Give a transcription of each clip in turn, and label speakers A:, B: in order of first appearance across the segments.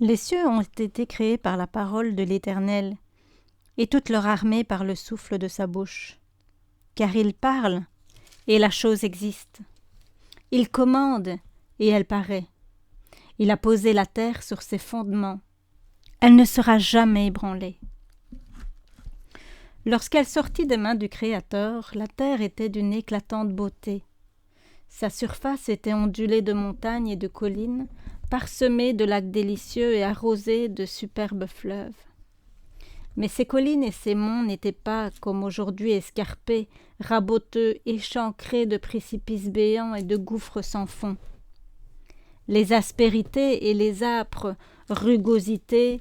A: Les cieux ont été créés par la parole de l'Éternel, et toute leur armée par le souffle de sa bouche. Car il parle, et la chose existe. Il commande, et elle paraît. Il a posé la terre sur ses fondements. Elle ne sera jamais ébranlée. Lorsqu'elle sortit des mains du Créateur, la terre était d'une éclatante beauté. Sa surface était ondulée de montagnes et de collines, parsemée de lacs délicieux et arrosée de superbes fleuves. Mais ces collines et ces monts n'étaient pas, comme aujourd'hui, escarpés, raboteux, échancrés de précipices béants et de gouffres sans fond. Les aspérités et les âpres rugosités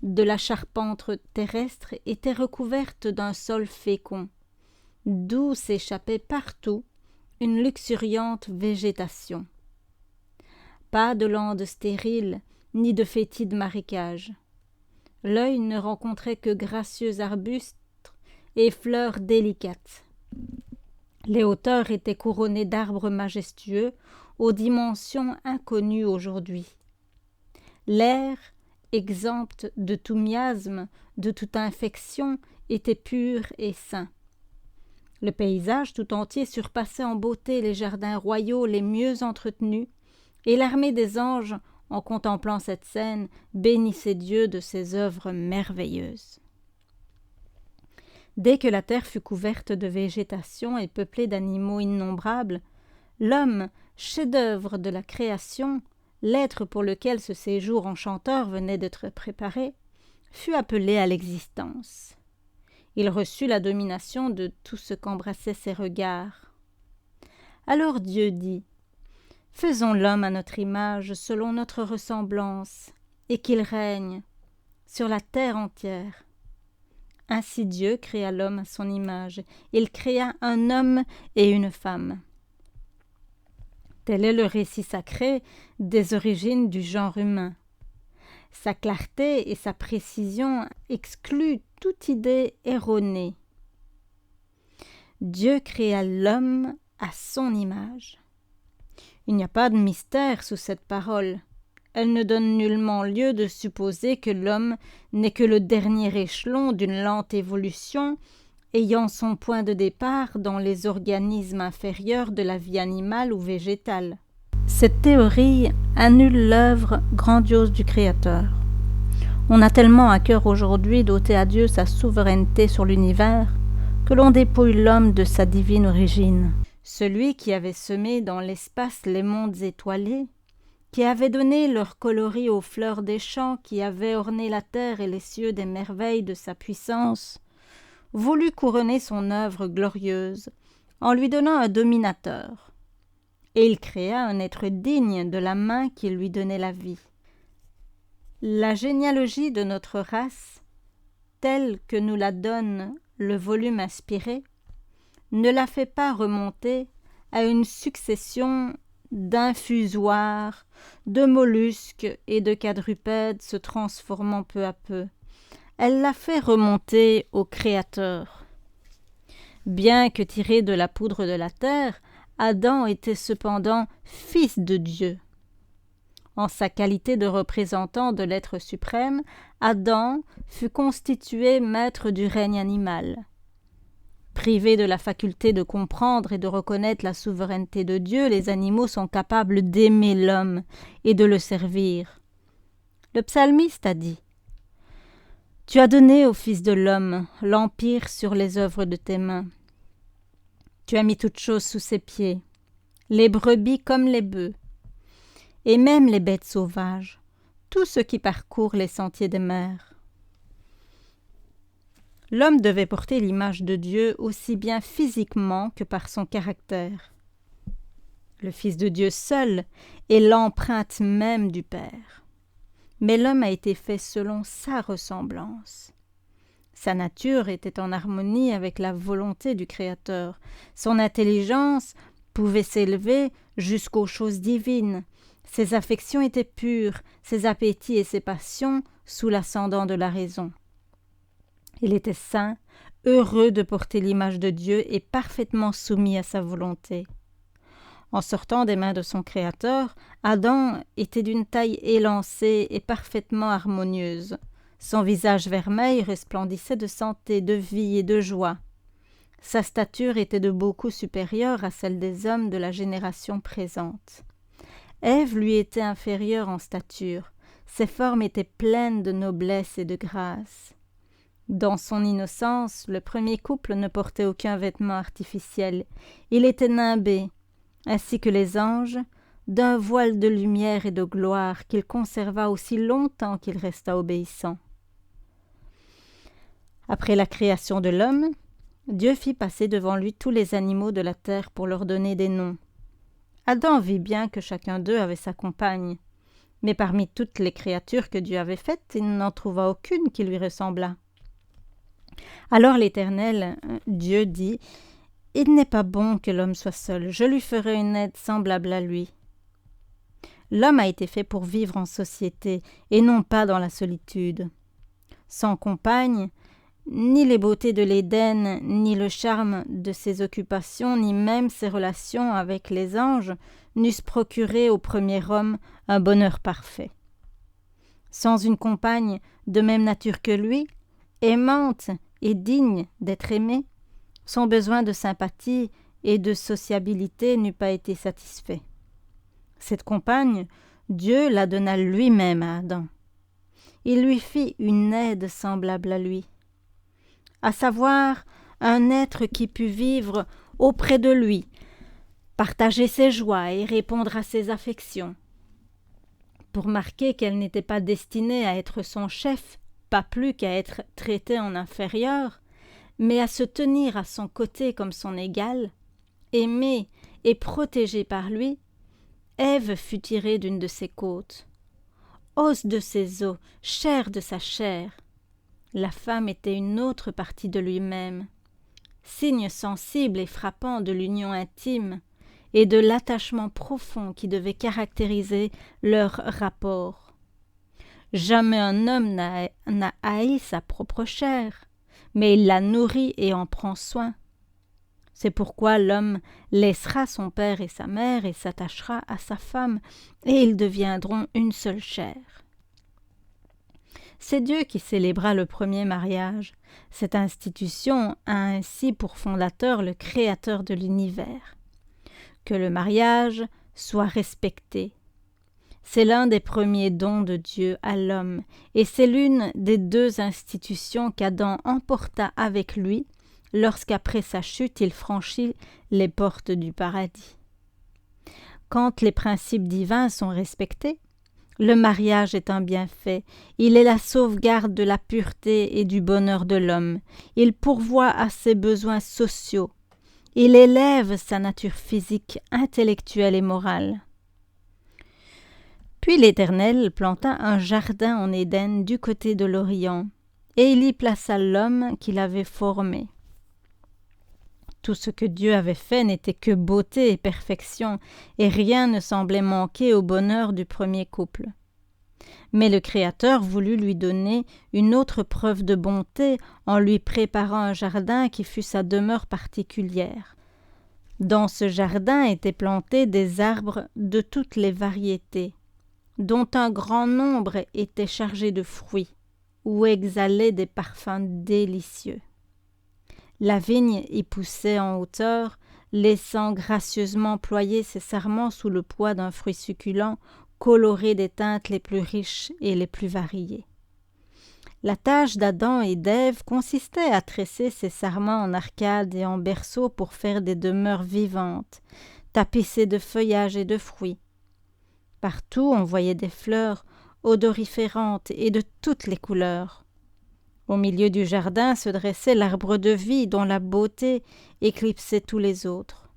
A: de la charpente terrestre étaient recouvertes d'un sol fécond, d'où s'échappait partout une luxuriante végétation. Pas de landes stériles, ni de fétides marécages. L'œil ne rencontrait que gracieux arbustes et fleurs délicates. Les hauteurs étaient couronnées d'arbres majestueux aux dimensions inconnues aujourd'hui. L'air, exempt de tout miasme, de toute infection, était pur et sain. Le paysage tout entier surpassait en beauté les jardins royaux les mieux entretenus, et l'armée des anges, en contemplant cette scène, bénissait Dieu de ses œuvres merveilleuses. Dès que la terre fut couverte de végétation et peuplée d'animaux innombrables, l'homme, chef-d'œuvre de la création, l'être pour lequel ce séjour enchanteur venait d'être préparé, fut appelé à l'existence. Il reçut la domination de tout ce qu'embrassaient ses regards. Alors Dieu dit : « Faisons l'homme à notre image, selon notre ressemblance, et qu'il règne sur la terre entière. » Ainsi Dieu créa l'homme à son image. Il créa un homme et une femme. Tel est le récit sacré des origines du genre humain. Sa clarté et sa précision excluent toute idée erronée. Dieu créa l'homme à son image. Il n'y a pas de mystère sous cette parole. Elle ne donne nullement lieu de supposer que l'homme n'est que le dernier échelon d'une lente évolution ayant son point de départ dans les organismes inférieurs de la vie animale ou végétale. Cette théorie annule l'œuvre grandiose du Créateur. On a tellement à cœur aujourd'hui d'ôter à Dieu sa souveraineté sur l'univers que l'on dépouille l'homme de sa divine origine. Celui qui avait semé dans l'espace les mondes étoilés, qui avait donné leur coloris aux fleurs des champs, qui avait orné la terre et les cieux des merveilles de sa puissance, voulut couronner son œuvre glorieuse en lui donnant un dominateur. Et il créa un être digne de la main qui lui donnait la vie. La généalogie de notre race, telle que nous la donne le volume inspiré, ne la fait pas remonter à une succession d'infusoires, de mollusques et de quadrupèdes se transformant peu à peu. Elle la fait remonter au Créateur. Bien que tiré de la poudre de la terre, Adam était cependant fils de Dieu. En sa qualité de représentant de l'être suprême, Adam fut constitué maître du règne animal. Privés de la faculté de comprendre et de reconnaître la souveraineté de Dieu, les animaux sont capables d'aimer l'homme et de le servir. Le psalmiste a dit : « Tu as donné au Fils de l'homme l'empire sur les œuvres de tes mains. Tu as mis toutes choses sous ses pieds, les brebis comme les bœufs, et même les bêtes sauvages, tout ce qui parcourt les sentiers des mers. » L'homme devait porter l'image de Dieu aussi bien physiquement que par son caractère. Le Fils de Dieu seul est l'empreinte même du Père. Mais l'homme a été fait selon sa ressemblance. Sa nature était en harmonie avec la volonté du Créateur. Son intelligence pouvait s'élever jusqu'aux choses divines. Ses affections étaient pures, ses appétits et ses passions sous l'ascendant de la raison. Il était saint, heureux de porter l'image de Dieu et parfaitement soumis à sa volonté. En sortant des mains de son Créateur, Adam était d'une taille élancée et parfaitement harmonieuse. Son visage vermeil resplendissait de santé, de vie et de joie. Sa stature était de beaucoup supérieure à celle des hommes de la génération présente. Ève lui était inférieure en stature. Ses formes étaient pleines de noblesse et de grâce. Dans son innocence, le premier couple ne portait aucun vêtement artificiel. Il était nimbé, ainsi que les anges, d'un voile de lumière et de gloire qu'il conserva aussi longtemps qu'il resta obéissant. Après la création de l'homme, Dieu fit passer devant lui tous les animaux de la terre pour leur donner des noms. Adam vit bien que chacun d'eux avait sa compagne, mais parmi toutes les créatures que Dieu avait faites, il n'en trouva aucune qui lui ressemblât. Alors l'Éternel, Dieu, dit « Il n'est pas bon que l'homme soit seul, je lui ferai une aide semblable à lui. » L'homme a été fait pour vivre en société et non pas dans la solitude. Sans compagne, ni les beautés de l'Éden, ni le charme de ses occupations, ni même ses relations avec les anges n'eussent procuré au premier homme un bonheur parfait. Sans une compagne de même nature que lui, aimante et digne d'être aimée, son besoin de sympathie et de sociabilité n'eût pas été satisfait. Cette compagne, Dieu la donna lui-même à Adam. Il lui fit une aide semblable à lui, à savoir un être qui pût vivre auprès de lui, partager ses joies et répondre à ses affections. Pour marquer qu'elle n'était pas destinée à être son chef, pas plus qu'à être traitée en inférieur, mais à se tenir à son côté comme son égale, aimée et protégée par lui, Ève fut tirée d'une de ses côtes. Os de ses os, chair de sa chair. La femme était une autre partie de lui-même, signe sensible et frappant de l'union intime et de l'attachement profond qui devait caractériser leur rapport. Jamais un homme n'a haï sa propre chair, mais il la nourrit et en prend soin. C'est pourquoi l'homme laissera son père et sa mère et s'attachera à sa femme, et ils deviendront une seule chair. C'est Dieu qui célébra le premier mariage. Cette institution a ainsi pour fondateur le Créateur de l'univers. Que le mariage soit respecté. C'est l'un des premiers dons de Dieu à l'homme, et c'est l'une des deux institutions qu'Adam emporta avec lui lorsqu'après sa chute il franchit les portes du paradis. Quand les principes divins sont respectés, le mariage est un bienfait, il est la sauvegarde de la pureté et du bonheur de l'homme, il pourvoit à ses besoins sociaux, il élève sa nature physique, intellectuelle et morale. Puis l'Éternel planta un jardin en Éden du côté de l'Orient, et il y plaça l'homme qu'il avait formé. Tout ce que Dieu avait fait n'était que beauté et perfection, et rien ne semblait manquer au bonheur du premier couple. Mais le Créateur voulut lui donner une autre preuve de bonté en lui préparant un jardin qui fût sa demeure particulière. Dans ce jardin étaient plantés des arbres de toutes les variétés, dont un grand nombre étaient chargés de fruits, ou exhalaient des parfums délicieux. La vigne y poussait en hauteur, laissant gracieusement ployer ses sarments sous le poids d'un fruit succulent, coloré des teintes les plus riches et les plus variées. La tâche d'Adam et d'Ève consistait à tresser ces sarments en arcades et en berceaux pour faire des demeures vivantes, tapissées de feuillages et de fruits. Partout on voyait des fleurs odoriférantes et de toutes les couleurs. Au milieu du jardin se dressait l'arbre de vie dont la beauté éclipsait tous les autres.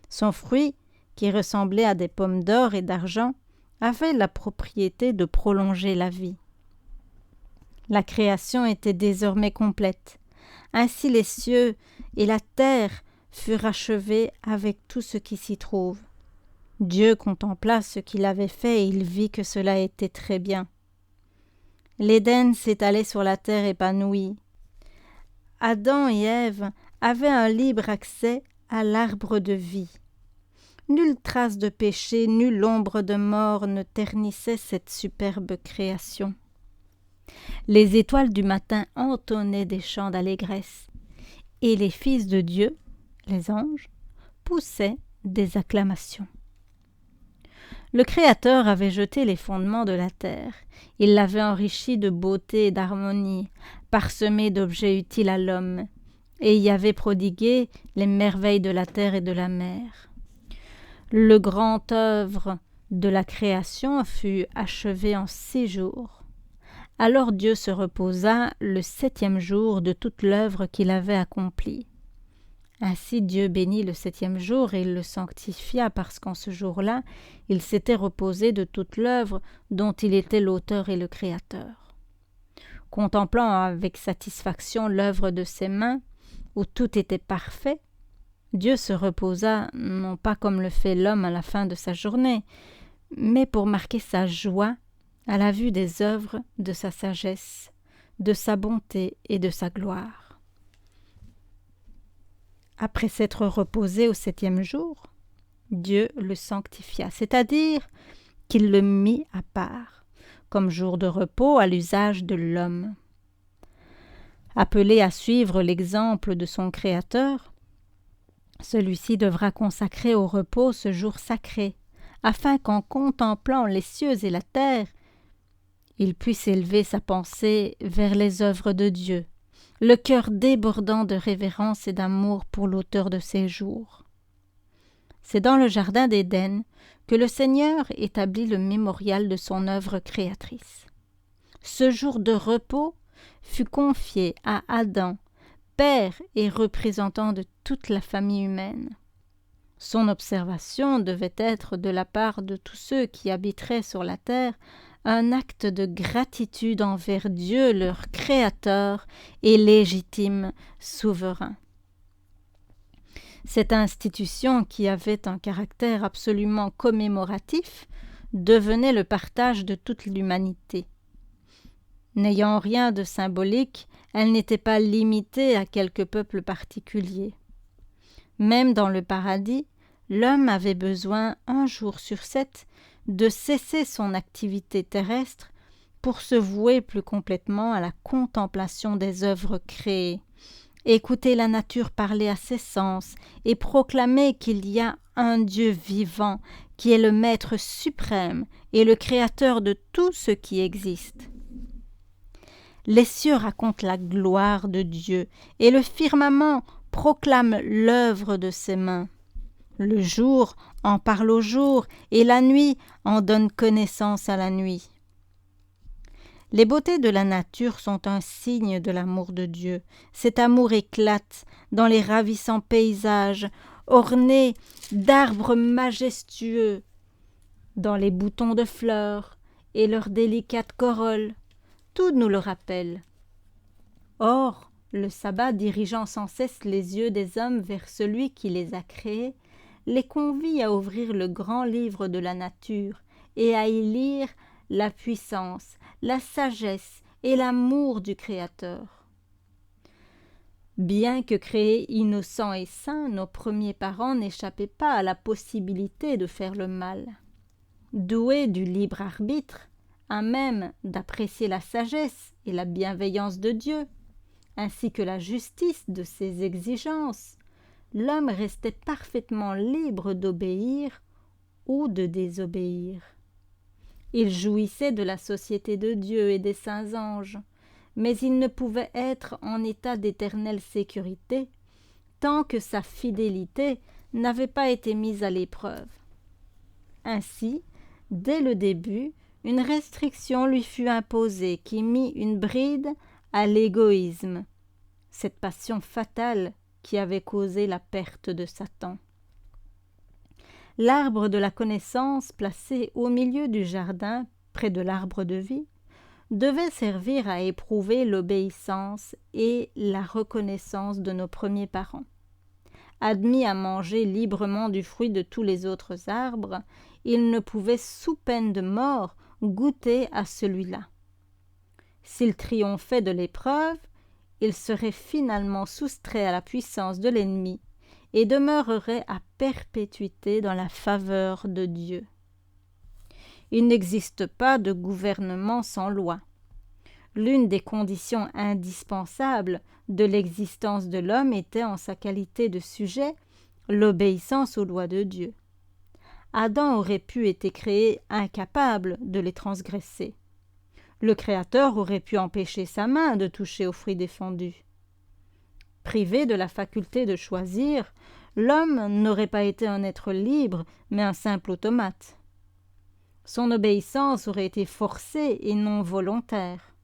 A: Son fruit, qui ressemblait à des pommes d'or et d'argent, avait la propriété de prolonger la vie. La création était désormais complète. Ainsi les cieux et la terre furent achevés avec tout ce qui s'y trouve. Dieu contempla ce qu'il avait fait et il vit que cela était très bien. L'Éden s'étalait sur la terre épanouie. Adam et Ève avaient un libre accès à l'arbre de vie. Nulle trace de péché, nulle ombre de mort ne ternissait cette superbe création. Les étoiles du matin entonnaient des chants d'allégresse, et les fils de Dieu, les anges, poussaient des acclamations. Le Créateur avait jeté les fondements de la terre. Il l'avait enrichie de beauté et d'harmonie, parsemée d'objets utiles à l'homme, et y avait prodigué les merveilles de la terre et de la mer. Le grand œuvre de la création fut achevé en 6 jours. Alors Dieu se reposa le 7e jour de toute l'œuvre qu'il avait accomplie. Ainsi Dieu bénit le 7e jour et il le sanctifia parce qu'en ce jour-là, il s'était reposé de toute l'œuvre dont il était l'auteur et le créateur. Contemplant avec satisfaction l'œuvre de ses mains, où tout était parfait, Dieu se reposa non pas comme le fait l'homme à la fin de sa journée, mais pour marquer sa joie à la vue des œuvres de sa sagesse, de sa bonté et de sa gloire. Après s'être reposé au 7e jour, Dieu le sanctifia, c'est-à-dire qu'il le mit à part, comme jour de repos à l'usage de l'homme. Appelé à suivre l'exemple de son Créateur, celui-ci devra consacrer au repos ce jour sacré, afin qu'en contemplant les cieux et la terre, il puisse élever sa pensée vers les œuvres de Dieu, le cœur débordant de révérence et d'amour pour l'auteur de ces jours. C'est dans le jardin d'Éden que le Seigneur établit le mémorial de son œuvre créatrice. Ce jour de repos fut confié à Adam, père et représentant de toute la famille humaine. Son observation devait être de la part de tous ceux qui habiteraient sur la terre un acte de gratitude envers Dieu, leur Créateur et légitime souverain. Cette institution, qui avait un caractère absolument commémoratif, devenait le partage de toute l'humanité. N'ayant rien de symbolique, elle n'était pas limitée à quelques peuples particuliers. Même dans le paradis, l'homme avait besoin, un jour sur 7, de cesser son activité terrestre pour se vouer plus complètement à la contemplation des œuvres créées, écouter la nature parler à ses sens et proclamer qu'il y a un Dieu vivant qui est le Maître suprême et le Créateur de tout ce qui existe. Les cieux racontent la gloire de Dieu et le firmament proclame l'œuvre de ses mains. Le jour en parle au jour et la nuit en donne connaissance à la nuit. Les beautés de la nature sont un signe de l'amour de Dieu. Cet amour éclate dans les ravissants paysages ornés d'arbres majestueux, dans les boutons de fleurs et leurs délicates corolles. Tout nous le rappelle. Or, le sabbat dirigeant sans cesse les yeux des hommes vers celui qui les a créés, les convie à ouvrir le grand livre de la nature et à y lire la puissance, la sagesse et l'amour du Créateur. Bien que créés innocents et saints, nos premiers parents n'échappaient pas à la possibilité de faire le mal. Doués du libre arbitre, à même d'apprécier la sagesse et la bienveillance de Dieu, ainsi que la justice de ses exigences, l'homme restait parfaitement libre d'obéir ou de désobéir. Il jouissait de la société de Dieu et des saints anges, mais il ne pouvait être en état d'éternelle sécurité tant que sa fidélité n'avait pas été mise à l'épreuve. Ainsi, dès le début, une restriction lui fut imposée qui mit une bride à l'égoïsme, cette passion fatale qui avait causé la perte de Satan. L'arbre de la connaissance, placé au milieu du jardin, près de l'arbre de vie, devait servir à éprouver l'obéissance et la reconnaissance de nos premiers parents. Admis à manger librement du fruit de tous les autres arbres, ils ne pouvaient, sous peine de mort, goûter à celui-là. S'ils triomphaient de l'épreuve, ils seraient finalement soustraits à la puissance de l'ennemi et demeurerait à perpétuité dans la faveur de Dieu. Il n'existe pas de gouvernement sans loi. L'une des conditions indispensables de l'existence de l'homme était, en sa qualité de sujet, l'obéissance aux lois de Dieu. Adam aurait pu être créé incapable de les transgresser. Le Créateur aurait pu empêcher sa main de toucher au fruit défendu. Privé de la faculté de choisir, l'homme n'aurait pas été un être libre, mais un simple automate. Son obéissance aurait été forcée et non volontaire.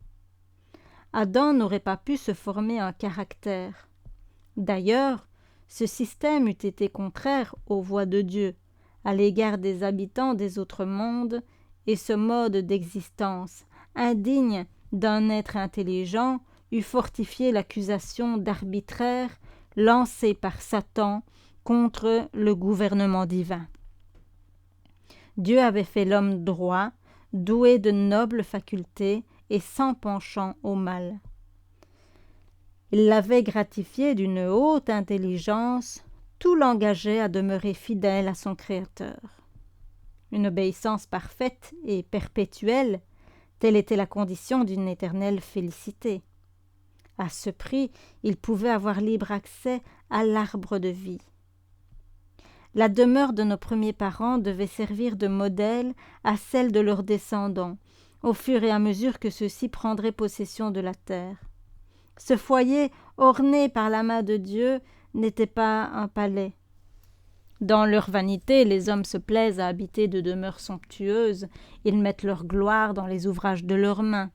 A: Adam n'aurait pas pu se former un caractère. D'ailleurs, ce système eût été contraire aux voies de Dieu à l'égard des habitants des autres mondes, et ce mode d'existence, indigne d'un être intelligent, eût fortifié l'accusation d'arbitraire lancée par Satan contre le gouvernement divin. Dieu avait fait l'homme droit, doué de nobles facultés et sans penchant au mal. Il l'avait gratifié d'une haute intelligence, tout l'engageait à demeurer fidèle à son Créateur. Une obéissance parfaite et perpétuelle, telle était la condition d'une éternelle félicité. À ce prix, il pouvait avoir libre accès à l'arbre de vie. La demeure de nos premiers parents devait servir de modèle à celle de leurs descendants, au fur et à mesure que ceux-ci prendraient possession de la terre. Ce foyer, orné par la main de Dieu, n'était pas un palais. Dans leur vanité, les hommes se plaisent à habiter de demeures somptueuses, ils mettent leur gloire dans les ouvrages de leurs mains.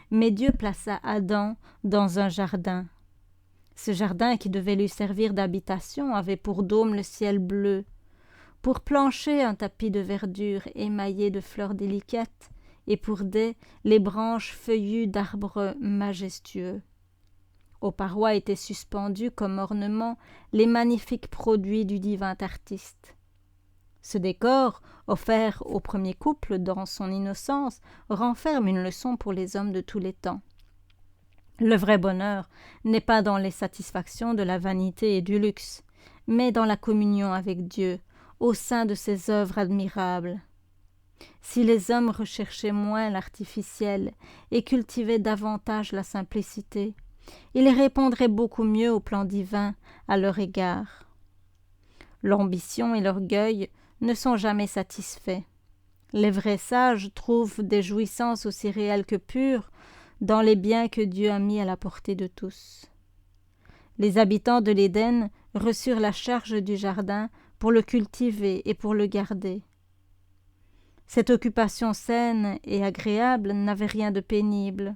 A: Mais Dieu plaça Adam dans un jardin. Ce jardin qui devait lui servir d'habitation avait pour dôme le ciel bleu, pour plancher un tapis de verdure émaillé de fleurs délicates, et pour dais les branches feuillues d'arbres majestueux. Aux parois étaient suspendus comme ornements les magnifiques produits du divin artiste. Ce décor, offert au premier couple dans son innocence, renferme une leçon pour les hommes de tous les temps. Le vrai bonheur n'est pas dans les satisfactions de la vanité et du luxe, mais dans la communion avec Dieu, au sein de ses œuvres admirables. Si les hommes recherchaient moins l'artificiel et cultivaient davantage la simplicité, ils répondraient beaucoup mieux au plan divin à leur égard. L'ambition et l'orgueil ne sont jamais satisfaits. Les vrais sages trouvent des jouissances aussi réelles que pures dans les biens que Dieu a mis à la portée de tous. Les habitants de l'Éden reçurent la charge du jardin pour le cultiver et pour le garder. Cette occupation saine et agréable n'avait rien de pénible.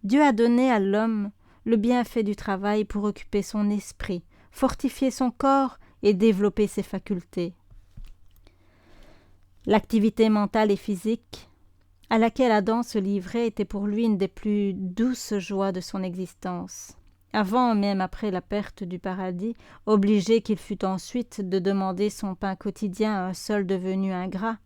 A: Dieu a donné à l'homme le bienfait du travail pour occuper son esprit, fortifier son corps et développer ses facultés. L'activité mentale et physique à laquelle Adam se livrait était pour lui une des plus douces joies de son existence. Avant, même après la perte du paradis, obligé qu'il fût ensuite de demander son pain quotidien à un sol devenu ingrat,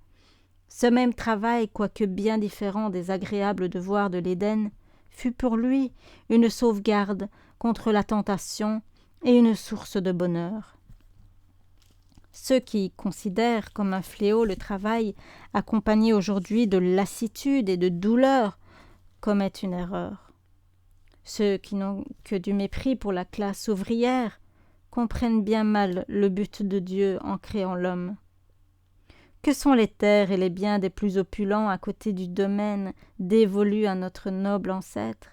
A: ce même travail, quoique bien différent des agréables devoirs de l'Éden, fut pour lui une sauvegarde contre la tentation et une source de bonheur. Ceux qui considèrent comme un fléau le travail accompagné aujourd'hui de lassitude et de douleur commettent une erreur. Ceux qui n'ont que du mépris pour la classe ouvrière comprennent bien mal le but de Dieu en créant l'homme. Que sont les terres et les biens des plus opulents à côté du domaine dévolu à notre noble ancêtre?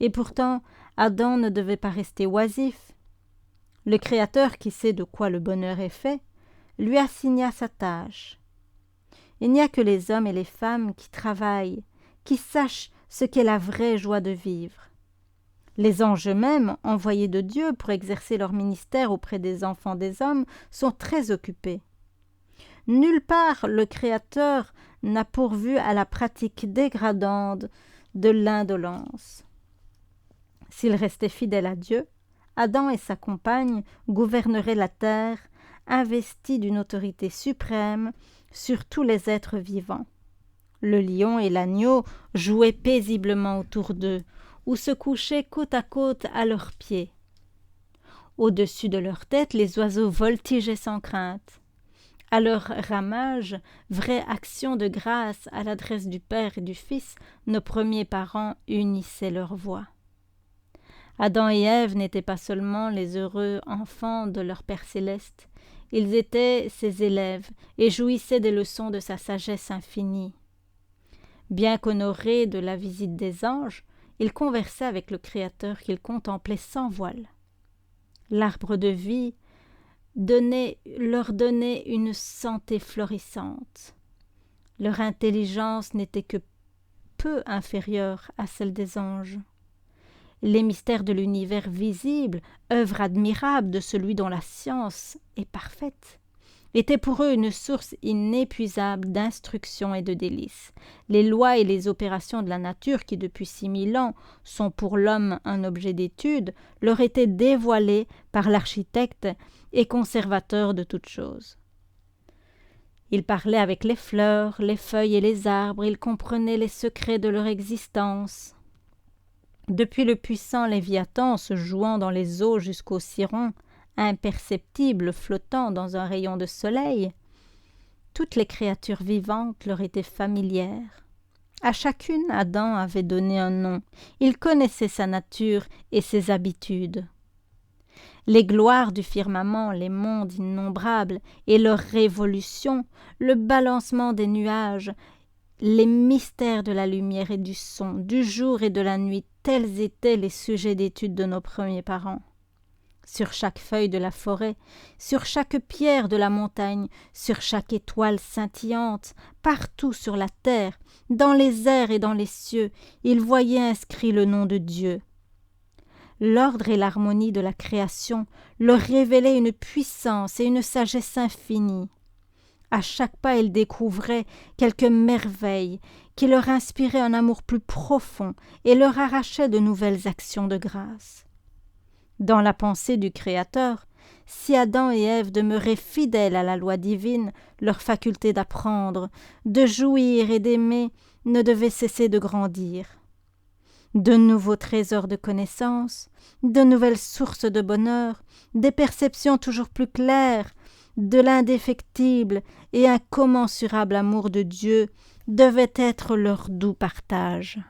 A: Et pourtant, Adam ne devait pas rester oisif. Le Créateur, qui sait de quoi le bonheur est fait, lui assigna sa tâche. Il n'y a que les hommes et les femmes qui travaillent, qui sachent ce qu'est la vraie joie de vivre. Les anges eux-mêmes, envoyés de Dieu pour exercer leur ministère auprès des enfants des hommes, sont très occupés. Nulle part le Créateur n'a pourvu à la pratique dégradante de l'indolence. S'il restait fidèle à Dieu, Adam et sa compagne gouverneraient la terre, investis d'une autorité suprême sur tous les êtres vivants. Le lion et l'agneau jouaient paisiblement autour d'eux, ou se couchaient côte à côte à leurs pieds. Au-dessus de leur tête, les oiseaux voltigeaient sans crainte. À leur ramage, vraie action de grâce à l'adresse du Père et du Fils, nos premiers parents unissaient leurs voix. Adam et Ève n'étaient pas seulement les heureux enfants de leur Père céleste, ils étaient ses élèves et jouissaient des leçons de sa sagesse infinie. Bien qu'honorés de la visite des anges, ils conversaient avec le Créateur qu'ils contemplaient sans voile. L'arbre de vie leur donnait une santé florissante. Leur intelligence n'était que peu inférieure à celle des anges. Les mystères de l'univers visible, œuvre admirable de celui dont la science est parfaite, étaient pour eux une source inépuisable d'instruction et de délices. Les lois et les opérations de la nature, qui depuis 6000 ans sont pour l'homme un objet d'étude, leur étaient dévoilées par l'architecte et conservateur de toutes choses. Il parlait avec les fleurs, les feuilles et les arbres, il comprenait les secrets de leur existence. Depuis le puissant Léviathan se jouant dans les eaux jusqu'au ciron, imperceptible flottant dans un rayon de soleil, toutes les créatures vivantes leur étaient familières. À chacune, Adam avait donné un nom. Il connaissait sa nature et ses habitudes. Les gloires du firmament, les mondes innombrables et leurs révolutions, le balancement des nuages, les mystères de la lumière et du son, du jour et de la nuit, tels étaient les sujets d'étude de nos premiers parents. Sur chaque feuille de la forêt, sur chaque pierre de la montagne, sur chaque étoile scintillante, partout sur la terre, dans les airs et dans les cieux, ils voyaient inscrit le nom de Dieu. L'ordre et l'harmonie de la création leur révélaient une puissance et une sagesse infinies. À chaque pas, ils découvraient quelques merveilles qui leur inspiraient un amour plus profond et leur arrachaient de nouvelles actions de grâce. Dans la pensée du Créateur, si Adam et Ève demeuraient fidèles à la loi divine, leur faculté d'apprendre, de jouir et d'aimer ne devait cesser de grandir. De nouveaux trésors de connaissances, de nouvelles sources de bonheur, des perceptions toujours plus claires, de l'indéfectible et incommensurable amour de Dieu devaient être leur doux partage.